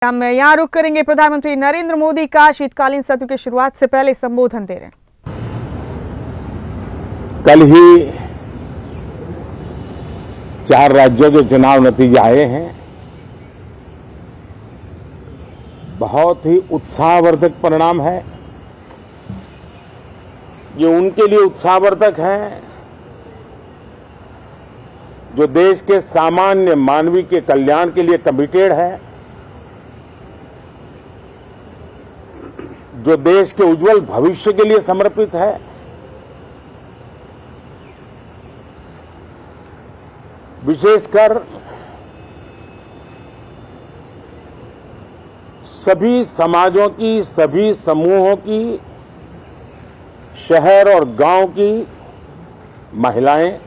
हम यहाँ रुक करेंगे। प्रधानमंत्री नरेंद्र मोदी का शीतकालीन सत्र की शुरुआत से पहले संबोधन दे रहे हैं। कल ही 4 राज्यों के चुनाव नतीजे आए हैं। बहुत ही उत्साहवर्धक परिणाम है। ये उनके लिए उत्साहवर्धक है जो देश के सामान्य मानवी के कल्याण के लिए कमिटेड है, जो देश के उज्जवल भविष्य के लिए समर्पित है, विशेषकर सभी समाजों की, सभी समूहों की, शहर और गांव की महिलाएं,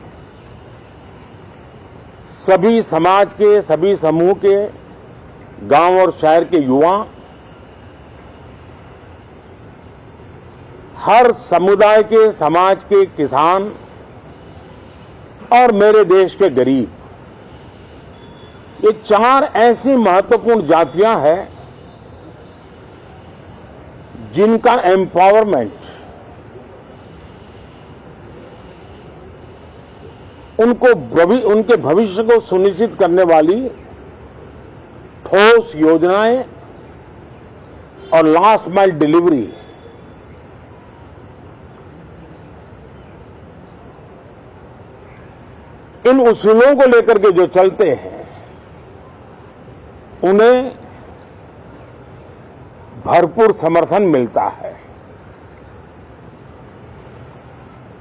सभी समाज के, सभी समूह के, गांव और शहर के युवा, हर समुदाय के, समाज के किसान और मेरे देश के गरीब, ये 4 ऐसी महत्वपूर्ण जातियां हैं जिनका एम्पावरमेंट, उनके भविष्य को सुनिश्चित करने वाली ठोस योजनाएं और लास्ट माइल डिलीवरी, इन उसूलों को लेकर के जो चलते हैं उन्हें भरपूर समर्थन मिलता है।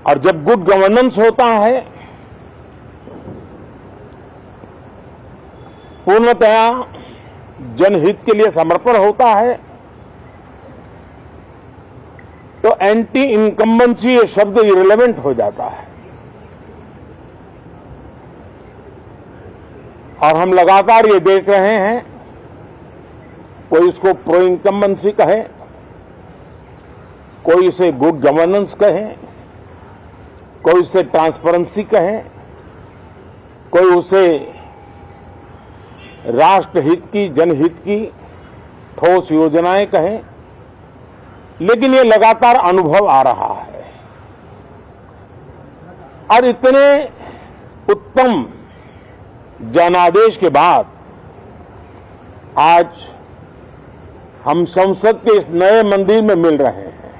और जब गुड गवर्नेंस होता है, पूर्णतया जनहित के लिए समर्पण होता है, तो एंटी इनकम्बेंसी ये शब्द इरेलेवेंट हो जाता है। और हम लगातार ये देख रहे हैं, कोई इसको प्रो इनकम्बेंसी कहे, कोई इसे गुड गवर्नेंस कहे, कोई इसे ट्रांसपेरेंसी कहे, कोई उसे राष्ट्रहित की, जनहित की ठोस योजनाएं कहें, लेकिन ये लगातार अनुभव आ रहा है। और इतने उत्तम जनादेश के बाद आज हम संसद के इस नए मंदिर में मिल रहे हैं।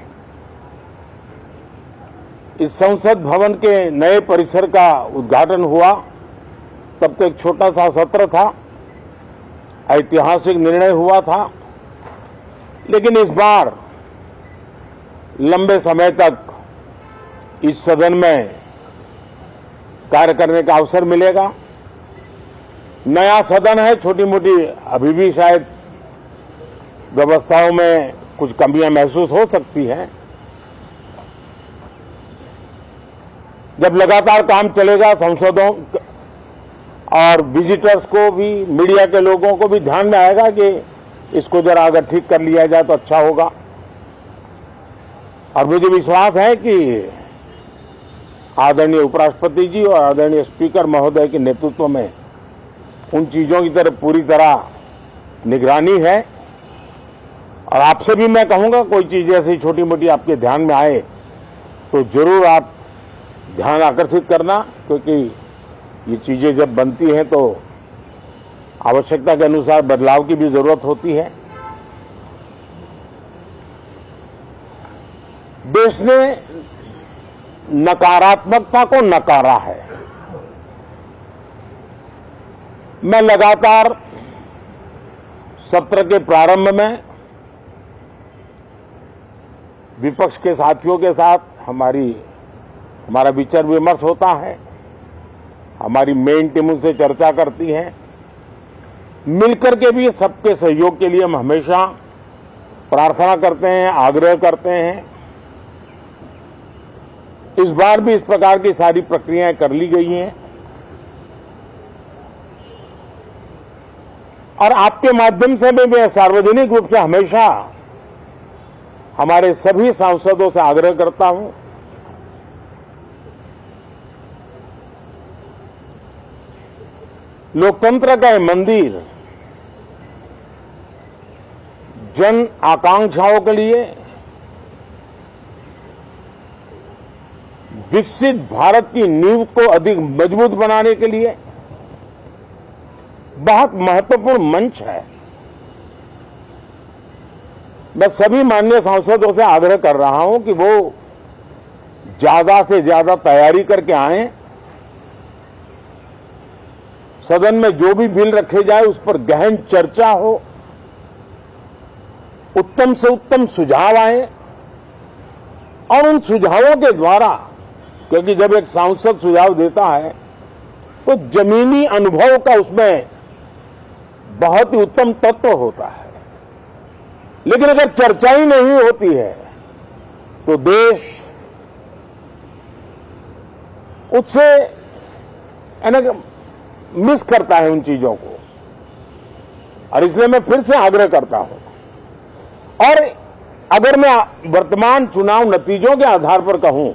इस संसद भवन के नए परिसर का उद्घाटन हुआ, तब तो एक छोटा सा सत्र था, ऐतिहासिक निर्णय हुआ था, लेकिन इस बार लंबे समय तक इस सदन में कार्य करने का अवसर मिलेगा। नया सदन है, छोटी मोटी अभी भी शायद व्यवस्थाओं में कुछ कमियां महसूस हो सकती हैं। जब लगातार काम चलेगा, सांसदों और विजिटर्स को भी, मीडिया के लोगों को भी ध्यान में आएगा कि इसको जरा अगर ठीक कर लिया जाए तो अच्छा होगा। और मुझे विश्वास है कि आदरणीय उपराष्ट्रपति जी और आदरणीय स्पीकर महोदय के नेतृत्व में उन चीजों की तरफ पूरी तरह निगरानी है। और आपसे भी मैं कहूंगा, कोई चीज ऐसी छोटी मोटी आपके ध्यान में आए तो जरूर आप ध्यान आकर्षित करना, क्योंकि ये चीजें जब बनती हैं तो आवश्यकता के अनुसार बदलाव की भी जरूरत होती है। देश ने नकारात्मकता को नकारा है। मैं लगातार सत्र के प्रारंभ में विपक्ष के साथियों के साथ हमारा विचार विमर्श होता है, हमारी मेन टीम उनसे चर्चा करती है। मिलकर के भी सबके सहयोग के लिए हम हमेशा प्रार्थना करते हैं, आग्रह करते हैं। इस बार भी इस प्रकार की सारी प्रक्रियाएं कर ली गई हैं। और आपके माध्यम से भी मैं सार्वजनिक रूप से हमेशा हमारे सभी सांसदों से आग्रह करता हूं, लोकतंत्र का ये मंदिर जन आकांक्षाओं के लिए, विकसित भारत की नींव को अधिक मजबूत बनाने के लिए बहुत महत्वपूर्ण मंच है। मैं सभी माननीय सांसदों से आग्रह कर रहा हूं कि वो ज्यादा से ज्यादा तैयारी करके आएं। सदन में जो भी बिल रखे जाए उस पर गहन चर्चा हो, उत्तम से उत्तम सुझाव आए और उन सुझावों के द्वारा, क्योंकि जब एक सांसद सुझाव देता है तो जमीनी अनुभव का उसमें बहुत ही उत्तम तत्व होता है, लेकिन अगर चर्चा ही नहीं होती है तो देश उससे मिस करता है उन चीजों को। और इसलिए मैं फिर से आग्रह करता हूं, और अगर मैं वर्तमान चुनाव नतीजों के आधार पर कहूं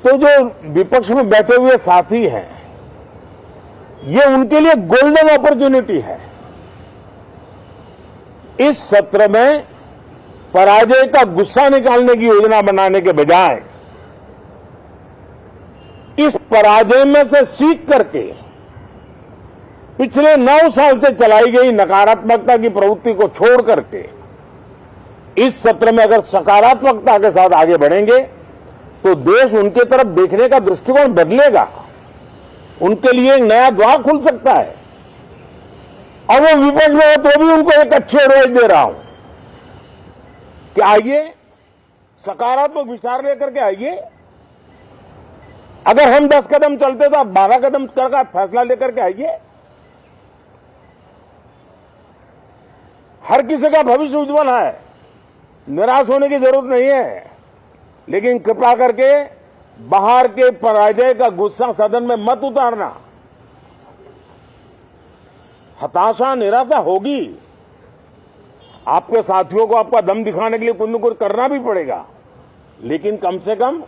तो जो विपक्ष में बैठे हुए साथी हैं, ये उनके लिए गोल्डन अपॉर्चुनिटी है। इस सत्र में पराजय का गुस्सा निकालने की योजना बनाने के बजाय इस पराजय में से सीख करके पिछले 9 साल से चलाई गई नकारात्मकता की प्रवृत्ति को छोड़ करके इस सत्र में अगर सकारात्मकता के साथ आगे बढ़ेंगे तो देश उनके तरफ देखने का दृष्टिकोण बदलेगा, उनके लिए एक नया द्वार खुल सकता है। और वो विपक्ष में हो तो भी उनको एक अच्छे रोज दे रहा हूं कि आइए सकारात्मक विचार लेकर के आइए। अगर हम 10 कदम चलते तो आप 12 कदम करके फैसला लेकर के आइए। हर किसी का भविष्य उज्जवल है, निराश होने की जरूरत नहीं है, लेकिन कृपा करके बाहर के पराजय का गुस्सा सदन में मत उतारना। हताशा निराशा होगी, आपके साथियों को आपका दम दिखाने के लिए कुछ न कुछ करना भी पड़ेगा, लेकिन कम से कम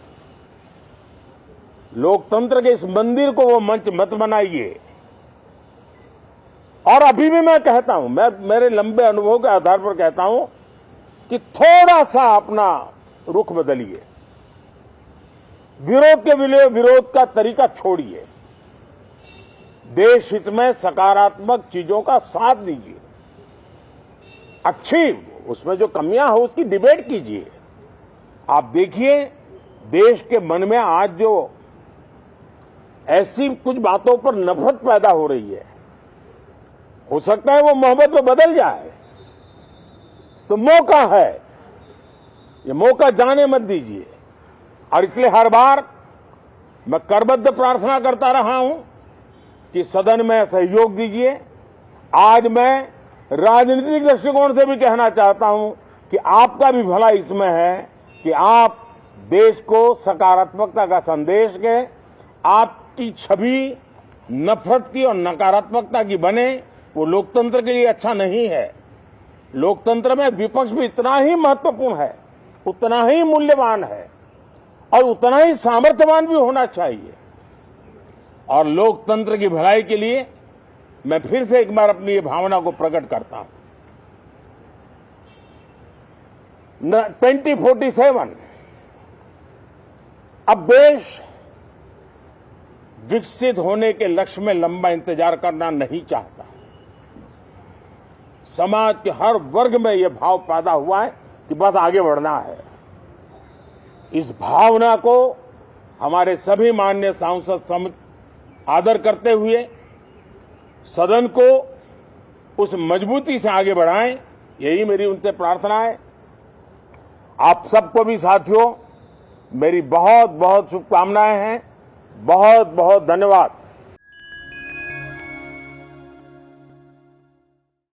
लोकतंत्र के इस मंदिर को वो मंच मत बनाइए। और अभी भी मैं कहता हूं, मैं मेरे लंबे अनुभव के आधार पर कहता हूं कि थोड़ा सा अपना रुख बदलिए, विरोध के लिए विरोध का तरीका छोड़िए, देश हित में सकारात्मक चीजों का साथ दीजिए, अच्छी उसमें जो कमियां हो उसकी डिबेट कीजिए। आप देखिए देश के मन में आज जो ऐसी कुछ बातों पर नफरत पैदा हो रही है, हो सकता है वो मोहब्बत में बदल जाए, तो मौका है, ये मौका जाने मत दीजिए। और इसलिए हर बार मैं करबद्ध प्रार्थना करता रहा हूं कि सदन में सहयोग दीजिए। आज मैं राजनीतिक दृष्टिकोण से भी कहना चाहता हूं कि आपका भी भला इसमें है कि आप देश को सकारात्मकता का संदेश दें, आपकी छवि नफरत की और नकारात्मकता की बने, वो लोकतंत्र के लिए अच्छा नहीं है। लोकतंत्र में विपक्ष भी इतना ही महत्वपूर्ण है, उतना ही मूल्यवान है और उतना ही सामर्थ्यवान भी होना चाहिए। और लोकतंत्र की भलाई के लिए मैं फिर से एक बार अपनी ये भावना को प्रकट करता हूं। 2047 अब देश विकसित होने के लक्ष्य में लंबा इंतजार करना नहीं चाहता। समाज के हर वर्ग में यह भाव पैदा हुआ है कि बस आगे बढ़ना है। इस भावना को हमारे सभी माननीय सांसद आदर करते हुए सदन को उस मजबूती से आगे बढ़ाएं, यही मेरी उनसे प्रार्थना है। आप सबको भी साथियों मेरी बहुत बहुत शुभकामनाएं हैं। बहुत बहुत धन्यवाद।